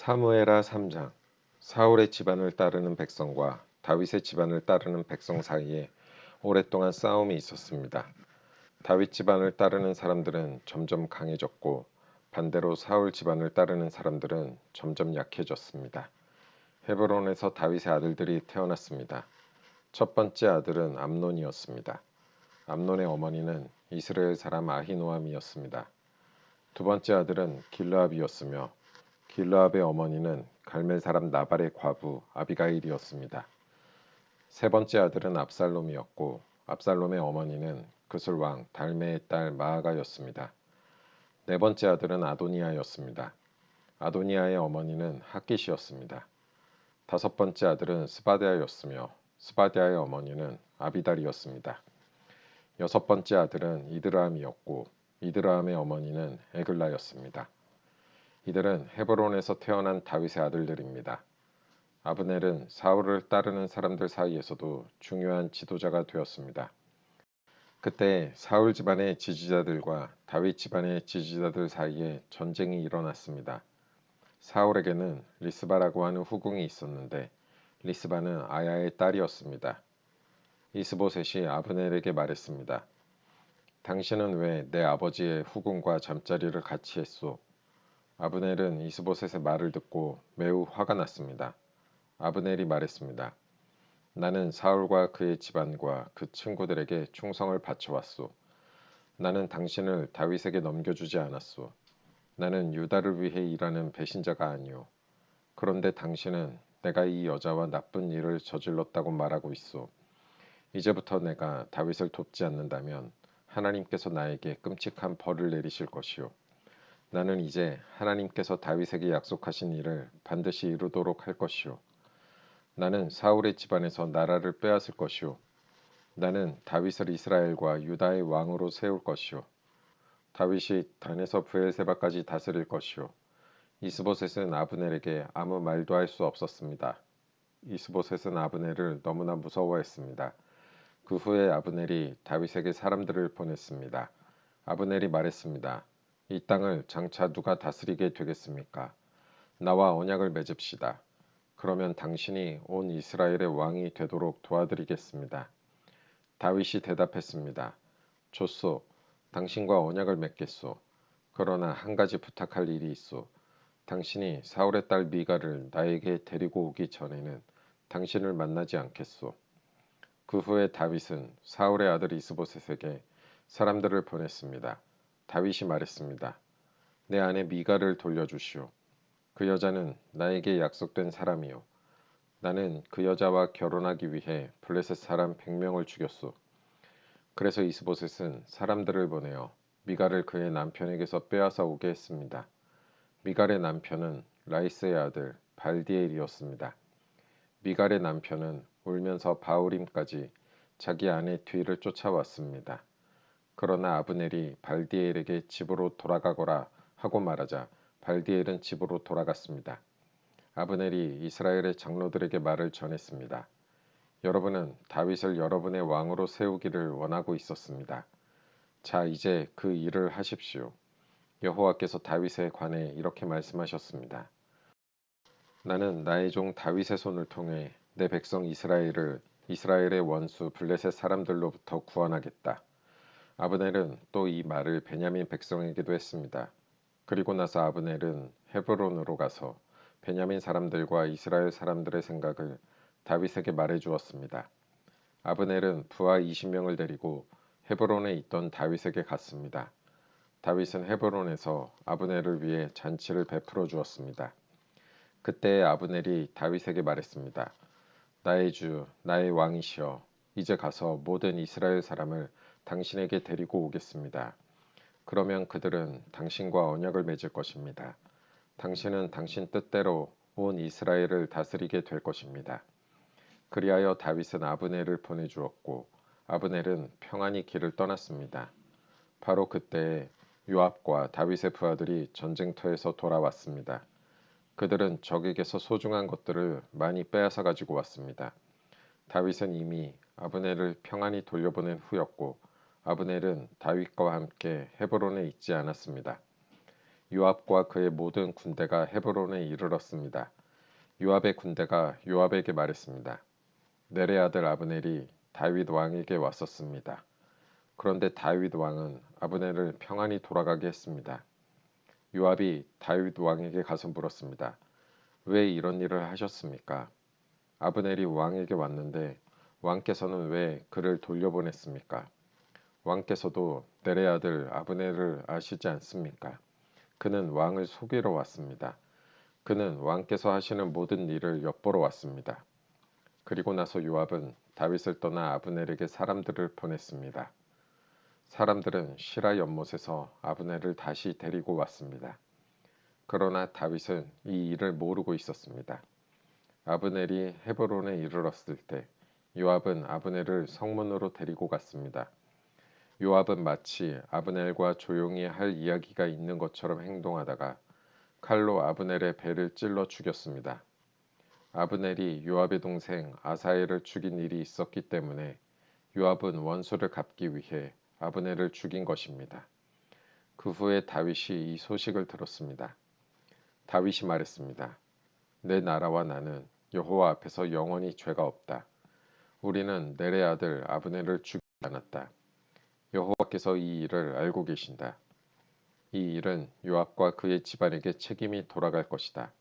사무엘하 3장. 사울의 집안을 따르는 백성과 다윗의 집안을 따르는 백성 사이에 오랫동안 싸움이 있었습니다. 다윗 집안을 따르는 사람들은 점점 강해졌고 반대로 사울 집안을 따르는 사람들은 점점 약해졌습니다. 헤브론에서 다윗의 아들들이 태어났습니다. 첫 번째 아들은 암논이었습니다. 암논의 어머니는 이스라엘 사람 아히노암이었습니다. 두 번째 아들은 길르압이었으며 길르압의 어머니는 갈멜 사람 나발의 과부 아비가일이었습니다. 세 번째 아들은 압살롬이었고 압살롬의 어머니는 그술 왕 달메의 딸 마아가였습니다. 네 번째 아들은 아도니아였습니다. 아도니아의 어머니는 핫깃이었습니다. 다섯 번째 아들은 스바랴였으며 스바랴의 어머니는 아비달이었습니다. 여섯 번째 아들은 이드라함이었고 이드라함의 어머니는 에글라였습니다. 이들은 헤브론에서 태어난 다윗의 아들들입니다. 아브넬은 사울을 따르는 사람들 사이에서도 중요한 지도자가 되었습니다. 그때 사울 집안의 지지자들과 다윗 집안의 지지자들 사이에 전쟁이 일어났습니다. 사울에게는 리스바라고 하는 후궁이 있었는데 리스바는 아야의 딸이었습니다. 이스보셋이 아브넬에게 말했습니다. 당신은 왜 내 아버지의 후궁과 잠자리를 같이 했소? 아브넬은 이스보셋의 말을 듣고 매우 화가 났습니다. 아브넬이 말했습니다. 나는 사울과 그의 집안과 그 친구들에게 충성을 바쳐왔소. 나는 당신을 다윗에게 넘겨주지 않았소. 나는 유다를 위해 일하는 배신자가 아니오. 그런데 당신은 내가 이 여자와 나쁜 일을 저질렀다고 말하고 있소. 이제부터 내가 다윗을 돕지 않는다면 하나님께서 나에게 끔찍한 벌을 내리실 것이오. 나는 이제 하나님께서 다윗에게 약속하신 일을 반드시 이루도록 할 것이오. 나는 사울의 집안에서 나라를 빼앗을 것이오. 나는 다윗을 이스라엘과 유다의 왕으로 세울 것이오. 다윗이 단에서 브엘세바까지 다스릴 것이오. 이스보셋은 아브넬에게 아무 말도 할 수 없었습니다. 이스보셋은 아브넬을 너무나 무서워했습니다. 그 후에 아브넬이 다윗에게 사람들을 보냈습니다. 아브넬이 말했습니다. 이 땅을 장차 누가 다스리게 되겠습니까? 나와 언약을 맺읍시다. 그러면 당신이 온 이스라엘의 왕이 되도록 도와드리겠습니다. 다윗이 대답했습니다. 좋소. 당신과 언약을 맺겠소. 그러나 한 가지 부탁할 일이 있소. 당신이 사울의 딸 미가를 나에게 데리고 오기 전에는 당신을 만나지 않겠소. 그 후에 다윗은 사울의 아들 이스보셋에게 사람들을 보냈습니다. 다윗이 말했습니다. 내 아내 미가를 돌려주시오. 그 여자는 나에게 약속된 사람이요. 나는 그 여자와 결혼하기 위해 블레셋 사람 100명을 죽였소. 그래서 이스보셋은 사람들을 보내어 미갈을 그의 남편에게서 빼앗아 오게 했습니다. 미갈의 남편은 라이스의 아들 발디엘이었습니다. 미갈의 남편은 울면서 바울임까지 자기 아내 뒤를 쫓아왔습니다. 그러나 아브넬이 발디엘에게 집으로 돌아가거라 하고 말하자 발디엘은 집으로 돌아갔습니다. 아브넬이 이스라엘의 장로들에게 말을 전했습니다. 여러분은 다윗을 여러분의 왕으로 세우기를 원하고 있었습니다. 자, 이제 그 일을 하십시오. 여호와께서 다윗에 관해 이렇게 말씀하셨습니다. 나는 나의 종 다윗의 손을 통해 내 백성 이스라엘을 이스라엘의 원수 블레셋 사람들로부터 구원하겠다. 아브넬은 또 이 말을 베냐민 백성에게도 했습니다. 그리고 나서 아브넬은 헤브론으로 가서 베냐민 사람들과 이스라엘 사람들의 생각을 다윗에게 말해 주었습니다. 아브넬은 부하 20명을 데리고 헤브론에 있던 다윗에게 갔습니다. 다윗은 헤브론에서 아브넬을 위해 잔치를 베풀어 주었습니다. 그때 아브넬이 다윗에게 말했습니다. 나의 주, 나의 왕이시여, 이제 가서 모든 이스라엘 사람을 당신에게 데리고 오겠습니다. 그러면 그들은 당신과 언약을 맺을 것입니다. 당신은 당신 뜻대로 온 이스라엘을 다스리게 될 것입니다. 그리하여 다윗은 아브넬을 보내주었고 아브넬은 평안히 길을 떠났습니다. 바로 그때 요압과 다윗의 부하들이 전쟁터에서 돌아왔습니다. 그들은 적에게서 소중한 것들을 많이 빼앗아 가지고 왔습니다. 다윗은 이미 아브넬을 평안히 돌려보낸 후였고 아브넬은 다윗과 함께 헤브론에 있지 않았습니다. 요압과 그의 모든 군대가 헤브론에 이르렀습니다. 요압의 군대가 요압에게 말했습니다. 넬의 아들 아브넬이 다윗 왕에게 왔었습니다. 그런데 다윗 왕은 아브넬을 평안히 돌아가게 했습니다. 요압이 다윗 왕에게 가서 물었습니다. 왜 이런 일을 하셨습니까? 아브넬이 왕에게 왔는데 왕께서는 왜 그를 돌려보냈습니까? 왕께서도 넬의 아들 아브넬을 아시지 않습니까? 그는 왕을 속이러 왔습니다. 그는 왕께서 하시는 모든 일을 엿보러 왔습니다. 그리고 나서 요압은 다윗을 떠나 아브넬에게 사람들을 보냈습니다. 사람들은 시라 연못에서 아브넬을 다시 데리고 왔습니다. 그러나 다윗은 이 일을 모르고 있었습니다. 아브넬이 헤브론에 이르렀을 때 요압은 아브넬을 성문으로 데리고 갔습니다. 요압은 마치 아브넬과 조용히 할 이야기가 있는 것처럼 행동하다가 칼로 아브넬의 배를 찔러 죽였습니다. 아브넬이 요압의 동생 아사엘을 죽인 일이 있었기 때문에 요압은 원수를 갚기 위해 아브넬을 죽인 것입니다. 그 후에 다윗이 이 소식을 들었습니다. 다윗이 말했습니다. 내 나라와 나는 여호와 앞에서 영원히 죄가 없다. 우리는 넬의 아들 아브넬을 죽이지 않았다. 여호와께서 이 일을 알고 계신다. 이 일은 요압과 그의 집안에게 책임이 돌아갈 것이다.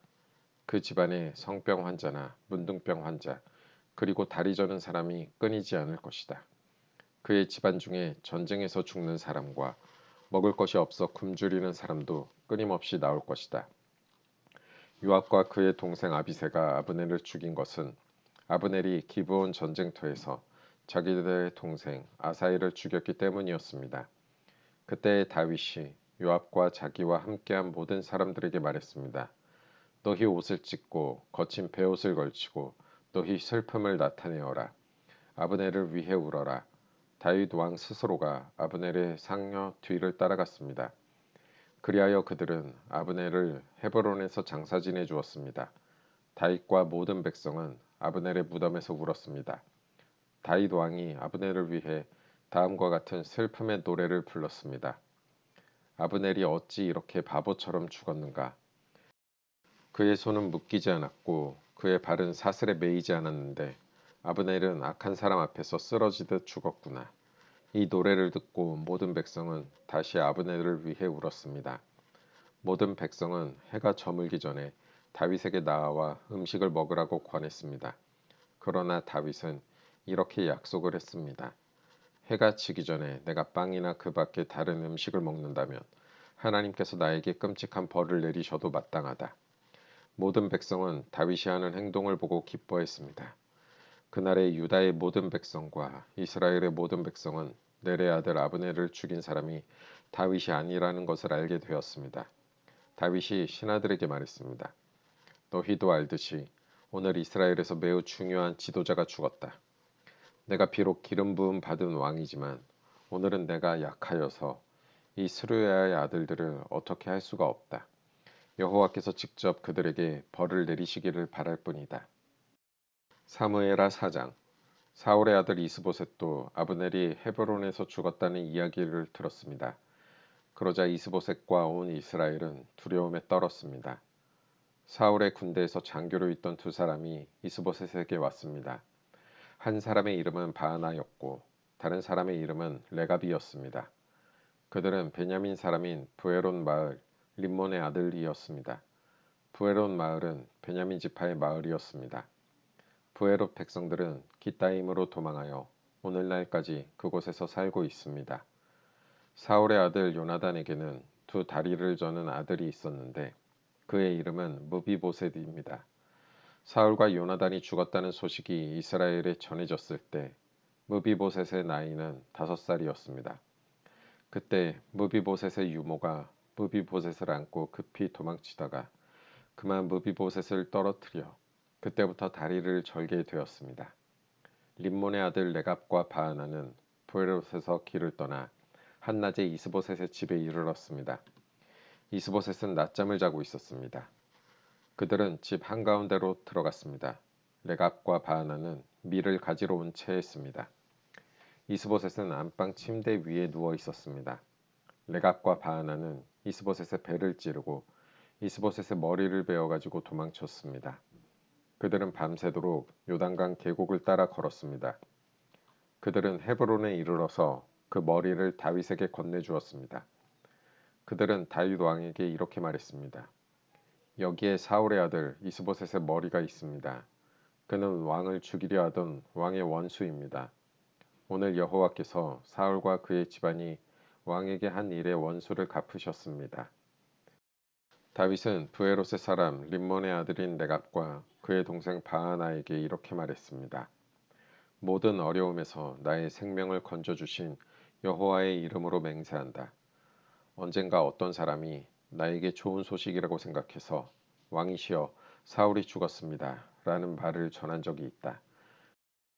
그 집안에 성병 환자나 문둥병 환자 그리고 다리 저는 사람이 끊이지 않을 것이다. 그의 집안 중에 전쟁에서 죽는 사람과 먹을 것이 없어 굶주리는 사람도 끊임없이 나올 것이다. 요압과 그의 동생 아비새가 아브넬을 죽인 것은 아브넬이 기브온 전쟁터에서 자기들의 동생 아사엘을 죽였기 때문이었습니다. 그때 다윗이 요압과 자기와 함께한 모든 사람들에게 말했습니다. 너희 옷을 찢고 거친 베옷을 걸치고 너희 슬픔을 나타내어라. 아브넬을 위해 울어라. 다윗 왕 스스로가 아브넬의 상녀 뒤를 따라갔습니다. 그리하여 그들은 아브넬을 헤브론에서 장사 지내 주었습니다. 다윗과 모든 백성은 아브넬의 무덤에서 울었습니다. 다윗 왕이 아브넬을 위해 다음과 같은 슬픔의 노래를 불렀습니다. 아브넬이 어찌 이렇게 바보처럼 죽었는가? 그의 손은 묶이지 않았고 그의 발은 사슬에 매이지 않았는데 아브넬은 악한 사람 앞에서 쓰러지듯 죽었구나. 이 노래를 듣고 모든 백성은 다시 아브넬을 위해 울었습니다. 모든 백성은 해가 저물기 전에 다윗에게 나아와 음식을 먹으라고 권했습니다. 그러나 다윗은 이렇게 약속을 했습니다. 해가 지기 전에 내가 빵이나 그 밖에 다른 음식을 먹는다면 하나님께서 나에게 끔찍한 벌을 내리셔도 마땅하다. 모든 백성은 다윗이 하는 행동을 보고 기뻐했습니다. 그날에 유다의 모든 백성과 이스라엘의 모든 백성은 넬의 아들 아브넬을 죽인 사람이 다윗이 아니라는 것을 알게 되었습니다. 다윗이 신하들에게 말했습니다. 너희도 알듯이 오늘 이스라엘에서 매우 중요한 지도자가 죽었다. 내가 비록 기름 부음 받은 왕이지만 오늘은 내가 약하여서 이 스루야의 아들들을 어떻게 할 수가 없다. 여호와께서 직접 그들에게 벌을 내리시기를 바랄 뿐이다. 사무엘하 4장. 사울의 아들 이스보셋도 아브넬이 헤브론에서 죽었다는 이야기를 들었습니다. 그러자 이스보셋과 온 이스라엘은 두려움에 떨었습니다. 사울의 군대에서 장교로 있던 두 사람이 이스보셋에게 왔습니다. 한 사람의 이름은 바하나였고 다른 사람의 이름은 레갑이었습니다. 그들은 베냐민 사람인 부에론 마을 림몬의 아들이었습니다. 부에론 마을은 베냐민 지파의 마을이었습니다. 부에롯 백성들은 기타임으로 도망하여 오늘날까지 그곳에서 살고 있습니다. 사울의 아들 요나단에게는 두 다리를 저는 아들이 있었는데 그의 이름은 무비보셋입니다. 사울과 요나단이 죽었다는 소식이 이스라엘에 전해졌을 때 무비보셋의 나이는 5살이었습니다. 그때 무비보셋의 유모가 무비보셋을 안고 급히 도망치다가 그만 무비보셋을 떨어뜨려 그때부터 다리를 절게 되었습니다. 림몬의 아들 레갑과 바하나는 부에롯에서 길을 떠나 한낮에 이스보셋의 집에 이르렀습니다. 이스보셋은 낮잠을 자고 있었습니다. 그들은 집 한가운데로 들어갔습니다. 레갑과 바하나는 밀을 가지러 온 채였습니다. 이스보셋은 안방 침대 위에 누워 있었습니다. 레갑과 바하나는 이스보셋의 배를 찌르고 이스보셋의 머리를 베어가지고 도망쳤습니다. 그들은 밤새도록 요단강 계곡을 따라 걸었습니다. 그들은 헤브론에 이르러서 그 머리를 다윗에게 건네주었습니다. 그들은 다윗 왕에게 이렇게 말했습니다. 여기에 사울의 아들 이스보셋의 머리가 있습니다. 그는 왕을 죽이려 하던 왕의 원수입니다. 오늘 여호와께서 사울과 그의 집안이 왕에게 한 일의 원수를 갚으셨습니다. 다윗은 브에롯의 사람 림몬의 아들인 레갑과 그의 동생 바하나에게 이렇게 말했습니다. 모든 어려움에서 나의 생명을 건져주신 여호와의 이름으로 맹세한다. 언젠가 어떤 사람이 나에게 좋은 소식이라고 생각해서 왕이시여 사울이 죽었습니다. 라는 말을 전한 적이 있다.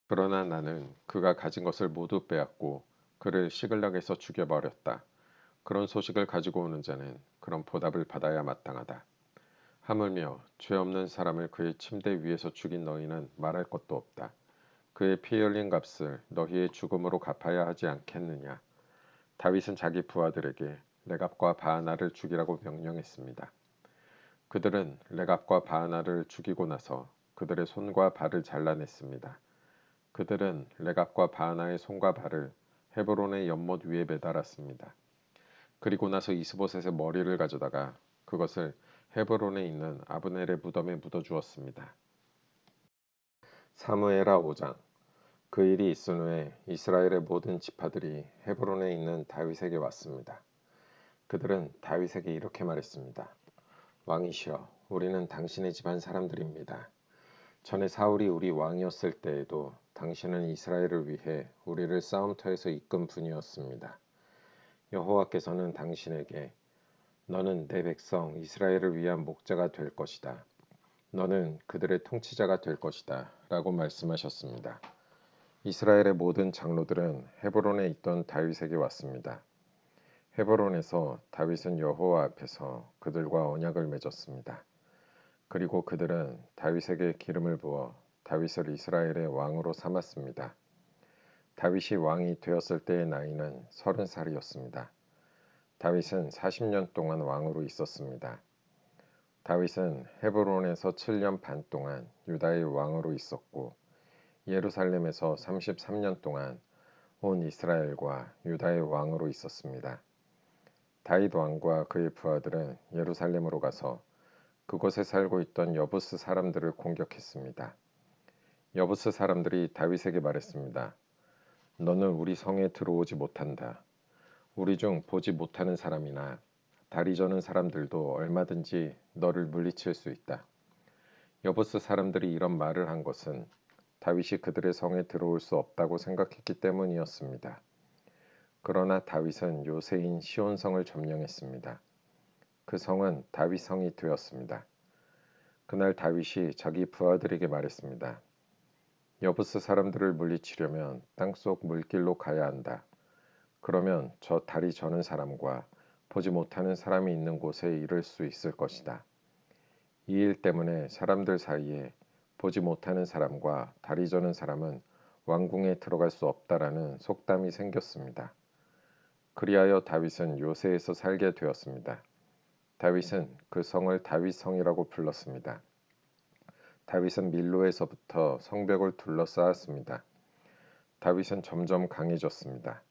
그러나 나는 그가 가진 것을 모두 빼앗고 그를 시글락에서 죽여버렸다. 그런 소식을 가지고 오는 자는 그런 보답을 받아야 마땅하다. 하물며 죄 없는 사람을 그의 침대 위에서 죽인 너희는 말할 것도 없다. 그의 피 흘린 값을 너희의 죽음으로 갚아야 하지 않겠느냐. 다윗은 자기 부하들에게 레갑과 바하나를 죽이라고 명령했습니다. 그들은 레갑과 바하나를 죽이고 나서 그들의 손과 발을 잘라냈습니다. 그들은 레갑과 바하나의 손과 발을 헤브론의 연못 위에 매달았습니다. 그리고 나서 이스보셋의 머리를 가져다가 그것을 헤브론에 있는 아브넬의 무덤에 묻어주었습니다. 사무엘하 5장. 그 일이 있은 후에 이스라엘의 모든 지파들이 헤브론에 있는 다윗에게 왔습니다. 그들은 다윗에게 이렇게 말했습니다. 왕이시여, 우리는 당신의 집안 사람들입니다. 전에 사울이 우리 왕이었을 때에도 당신은 이스라엘을 위해 우리를 싸움터에서 이끈 분이었습니다. 여호와께서는 당신에게 너는 내 백성 이스라엘을 위한 목자가 될 것이다. 너는 그들의 통치자가 될 것이다. 라고 말씀하셨습니다. 이스라엘의 모든 장로들은 헤브론에 있던 다윗에게 왔습니다. 헤브론에서 다윗은 여호와 앞에서 그들과 언약을 맺었습니다. 그리고 그들은 다윗에게 기름을 부어 다윗을 이스라엘의 왕으로 삼았습니다. 다윗이 왕이 되었을 때의 나이는 30살이었습니다. 다윗은 40년 동안 왕으로 있었습니다. 다윗은 헤브론에서 7년 반 동안 유다의 왕으로 있었고 예루살렘에서 33년 동안 온 이스라엘과 유다의 왕으로 있었습니다. 다윗 왕과 그의 부하들은 예루살렘으로 가서 그곳에 살고 있던 여부스 사람들을 공격했습니다. 여부스 사람들이 다윗에게 말했습니다. 너는 우리 성에 들어오지 못한다. 우리 중 보지 못하는 사람이나 다리 저는 사람들도 얼마든지 너를 물리칠 수 있다. 여부스 사람들이 이런 말을 한 것은 다윗이 그들의 성에 들어올 수 없다고 생각했기 때문이었습니다. 그러나 다윗은 요새인 시온성을 점령했습니다. 그 성은 다윗 성이 되었습니다. 그날 다윗이 자기 부하들에게 말했습니다. 여부스 사람들을 물리치려면 땅속 물길로 가야 한다. 그러면 저 다리 저는 사람과 보지 못하는 사람이 있는 곳에 이를 수 있을 것이다. 이 일 때문에 사람들 사이에 보지 못하는 사람과 다리 저는 사람은 왕궁에 들어갈 수 없다라는 속담이 생겼습니다. 그리하여 다윗은 요새에서 살게 되었습니다. 다윗은 그 성을 다윗성이라고 불렀습니다. 다윗은 밀로에서부터 성벽을 둘러싸았습니다. 다윗은 점점 강해졌습니다.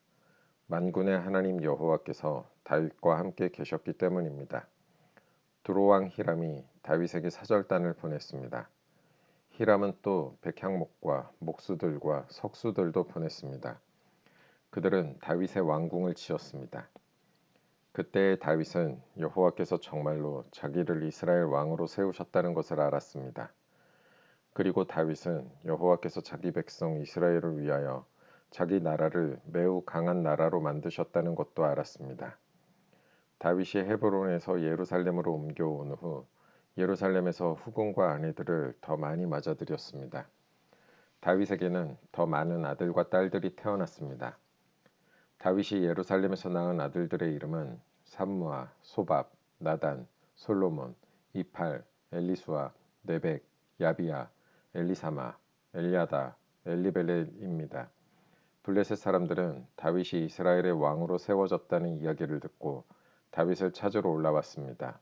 만군의 하나님 여호와께서 다윗과 함께 계셨기 때문입니다. 두로왕 히람이 다윗에게 사절단을 보냈습니다. 히람은 또 백향목과 목수들과 석수들도 보냈습니다. 그들은 다윗의 왕궁을 지었습니다. 그때 다윗은 여호와께서 정말로 자기를 이스라엘 왕으로 세우셨다는 것을 알았습니다. 그리고 다윗은 여호와께서 자기 백성 이스라엘을 위하여 자기 나라를 매우 강한 나라로 만드셨다는 것도 알았습니다. 다윗이 헤브론에서 예루살렘으로 옮겨온 후 예루살렘에서 후궁과 아내들을 더 많이 맞아들였습니다. 다윗에게는 더 많은 아들과 딸들이 태어났습니다. 다윗이 예루살렘에서 낳은 아들들의 이름은 삼무아, 소밥, 나단, 솔로몬, 이팔, 엘리수아, 네벡, 야비야, 엘리사마, 엘리아다, 엘리벨렛입니다. 블레셋 사람들은 다윗이 이스라엘의 왕으로 세워졌다는 이야기를 듣고 다윗을 찾으러 올라왔습니다.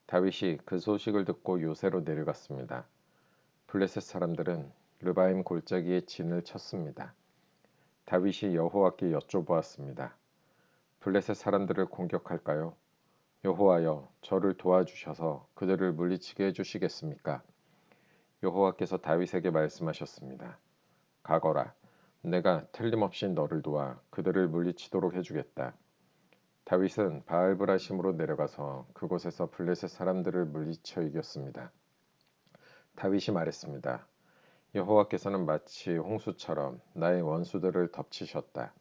다윗이 그 소식을 듣고 요새로 내려갔습니다. 블레셋 사람들은 르바임 골짜기에 진을 쳤습니다. 다윗이 여호와께 여쭤보았습니다. 블레셋 사람들을 공격할까요? 여호와여, 저를 도와주셔서 그들을 물리치게 해주시겠습니까? 여호와께서 다윗에게 말씀하셨습니다. 가거라, 내가 틀림없이 너를 도와 그들을 물리치도록 해주겠다. 다윗은 바알브라심으로 내려가서 그곳에서 블레셋 사람들을 물리쳐 이겼습니다. 다윗이 말했습니다. 여호와께서는 마치 홍수처럼 나의 원수들을 덮치셨다.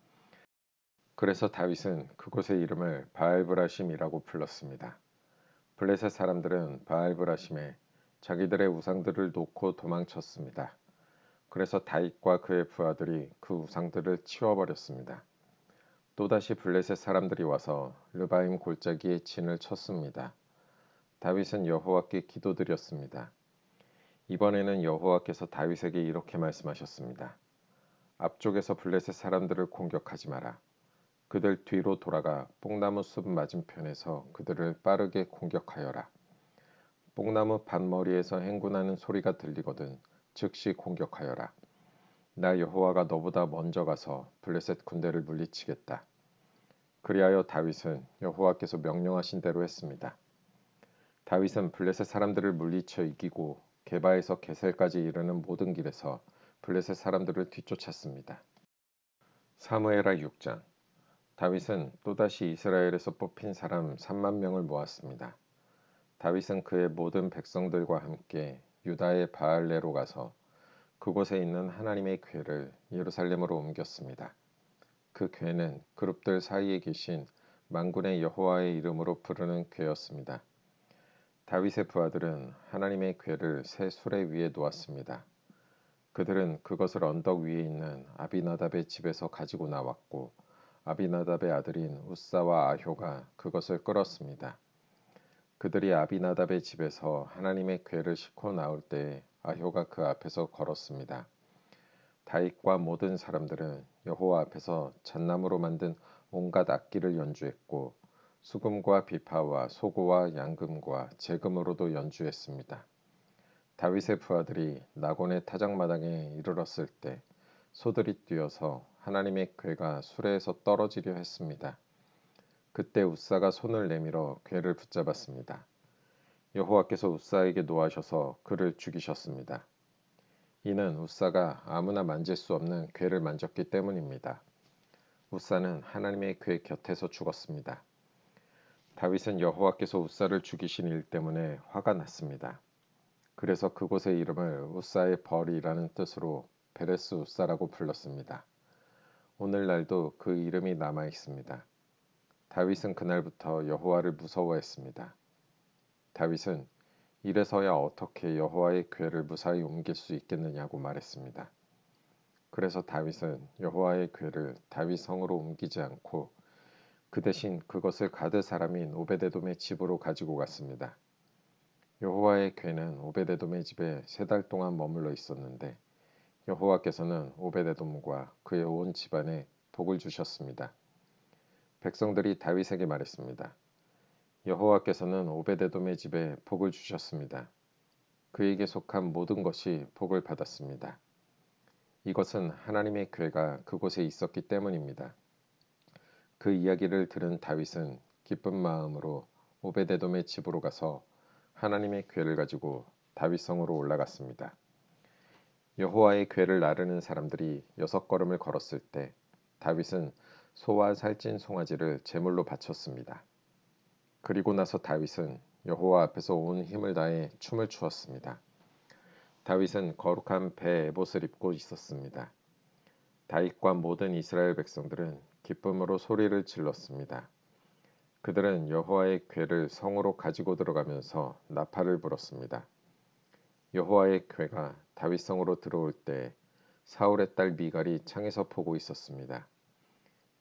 그래서 다윗은 그곳의 이름을 바알브라심이라고 불렀습니다. 블레셋 사람들은 바알브라심에 자기들의 우상들을 놓고 도망쳤습니다. 그래서 다윗과 그의 부하들이 그 우상들을 치워버렸습니다. 또다시 블레셋 사람들이 와서 르바임 골짜기에 진을 쳤습니다. 다윗은 여호와께 기도드렸습니다. 이번에는 여호와께서 다윗에게 이렇게 말씀하셨습니다. 앞쪽에서 블레셋 사람들을 공격하지 마라. 그들 뒤로 돌아가 뽕나무 숲 맞은편에서 그들을 빠르게 공격하여라. 뽕나무 밭머리에서 행군하는 소리가 들리거든 즉시 공격하여라. 나 여호와가 너보다 먼저 가서 블레셋 군대를 물리치겠다. 그리하여 다윗은 여호와께서 명령하신 대로 했습니다. 다윗은 블레셋 사람들을 물리쳐 이기고 게바에서 게셀까지 이르는 모든 길에서 블레셋 사람들을 뒤쫓았습니다. 사무엘하 6장. 다윗은 또다시 이스라엘에서 뽑힌 사람 3만 명을 모았습니다. 다윗은 그의 모든 백성들과 함께 유다의 바알레로 가서 그곳에 있는 하나님의 궤를 예루살렘으로 옮겼습니다. 그 궤는 그룹들 사이에 계신 만군의 여호와의 이름으로 부르는 궤였습니다. 다윗의 부하들은 하나님의 궤를 새 수레 위에 놓았습니다. 그들은 그것을 언덕 위에 있는 아비나답의 집에서 가지고 나왔고 아비나답의 아들인 우사와 아효가 그것을 끌었습니다. 그들이 아비나답의 집에서 하나님의 궤를 싣고 나올 때 아효가 그 앞에서 걸었습니다. 다윗과 모든 사람들은 여호와 앞에서 잣나무로 만든 온갖 악기를 연주했고 수금과 비파와 소고와 양금과 재금으로도 연주했습니다. 다윗의 부하들이 나곤의 타작마당에 이르렀을 때 소들이 뛰어서 하나님의 궤가 수레에서 떨어지려 했습니다. 그때 우사가 손을 내밀어 궤를 붙잡았습니다. 여호와께서 우사에게 노하셔서 그를 죽이셨습니다. 이는 우사가 아무나 만질 수 없는 궤를 만졌기 때문입니다. 우사는 하나님의 궤 곁에서 죽었습니다. 다윗은 여호와께서 우사를 죽이신 일 때문에 화가 났습니다. 그래서 그곳의 이름을 우사의 벌이라는 뜻으로 베레스 우사라고 불렀습니다. 오늘날도 그 이름이 남아 있습니다. 다윗은 그날부터 여호와를 무서워했습니다. 다윗은 이래서야 어떻게 여호와의 궤를 무사히 옮길 수 있겠느냐고 말했습니다. 그래서 다윗은 여호와의 궤를 다윗 성으로 옮기지 않고 그 대신 그것을 가드 사람인 오베데돔의 집으로 가지고 갔습니다. 여호와의 궤는 오베데돔의 집에 3달 동안 머물러 있었는데 여호와께서는 오베데돔과 그의 온 집안에 복을 주셨습니다. 백성들이 다윗에게 말했습니다. 여호와께서는 오베데돔의 집에 복을 주셨습니다. 그에게 속한 모든 것이 복을 받았습니다. 이것은 하나님의 궤가 그곳에 있었기 때문입니다. 그 이야기를 들은 다윗은 기쁜 마음으로 오베데돔의 집으로 가서 하나님의 궤를 가지고 다윗성으로 올라갔습니다. 여호와의 궤를 나르는 사람들이 6걸음을 걸었을 때 다윗은 소와 살찐 송아지를 제물로 바쳤습니다. 그리고 나서 다윗은 여호와 앞에서 온 힘을 다해 춤을 추었습니다. 다윗은 거룩한 배 에봇을 입고 있었습니다. 다윗과 모든 이스라엘 백성들은 기쁨으로 소리를 질렀습니다. 그들은 여호와의 궤를 성으로 가지고 들어가면서 나팔을 불었습니다. 여호와의 궤가 다윗 성으로 들어올 때 사울의 딸 미갈이 창에서 보고 있었습니다.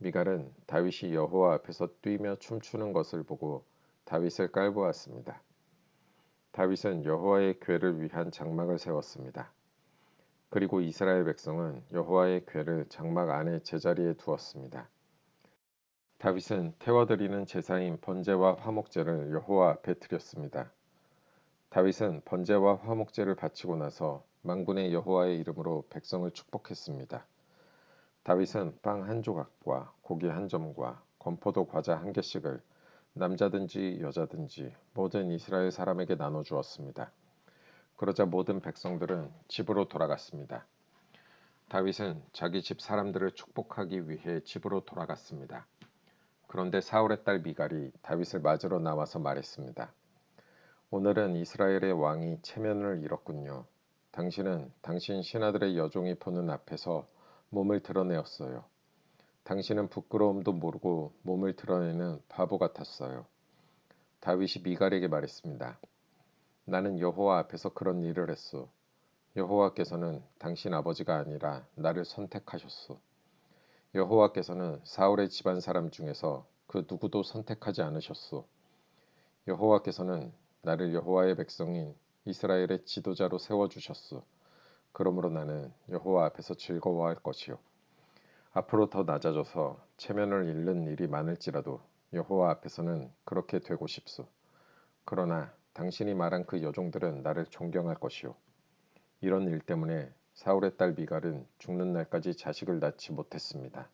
미갈은 다윗이 여호와 앞에서 뛰며 춤추는 것을 보고 다윗을 깔보았습니다. 다윗은 여호와의 궤를 위한 장막을 세웠습니다. 그리고 이스라엘 백성은 여호와의 궤를 장막 안에 제자리에 두었습니다. 다윗은 태워드리는 제사인 번제와 화목제를 여호와 앞에 드렸습니다. 다윗은 번제와 화목제를 바치고 나서 만군의 여호와의 이름으로 백성을 축복했습니다. 다윗은 빵 한 조각과 고기 한 점과 건포도 과자 한 개씩을 남자든지 여자든지 모든 이스라엘 사람에게 나눠 주었습니다. 그러자 모든 백성들은 집으로 돌아갔습니다. 다윗은 자기 집 사람들을 축복하기 위해 집으로 돌아갔습니다. 그런데 사울의 딸 미갈이 다윗을 맞으러 나와서 말했습니다. 오늘은 이스라엘의 왕이 체면을 잃었군요. 당신은 당신 신하들의 여종이 보는 앞에서 몸을 드러내었어요. 당신은 부끄러움도 모르고 몸을 드러내는 바보 같았어요. 다윗이 미갈에게 말했습니다. 나는 여호와 앞에서 그런 일을 했소. 여호와께서는 당신 아버지가 아니라 나를 선택하셨소. 여호와께서는 사울의 집안 사람 중에서 그 누구도 선택하지 않으셨소. 여호와께서는 나를 여호와의 백성인 이스라엘의 지도자로 세워주셨소. 그러므로 나는 여호와 앞에서 즐거워할 것이요. 앞으로 더 낮아져서 체면을 잃는 일이 많을지라도 여호와 앞에서는 그렇게 되고 싶소. 그러나 당신이 말한 그 여종들은 나를 존경할 것이요. 이런 일 때문에 사울의 딸 미갈은 죽는 날까지 자식을 낳지 못했습니다.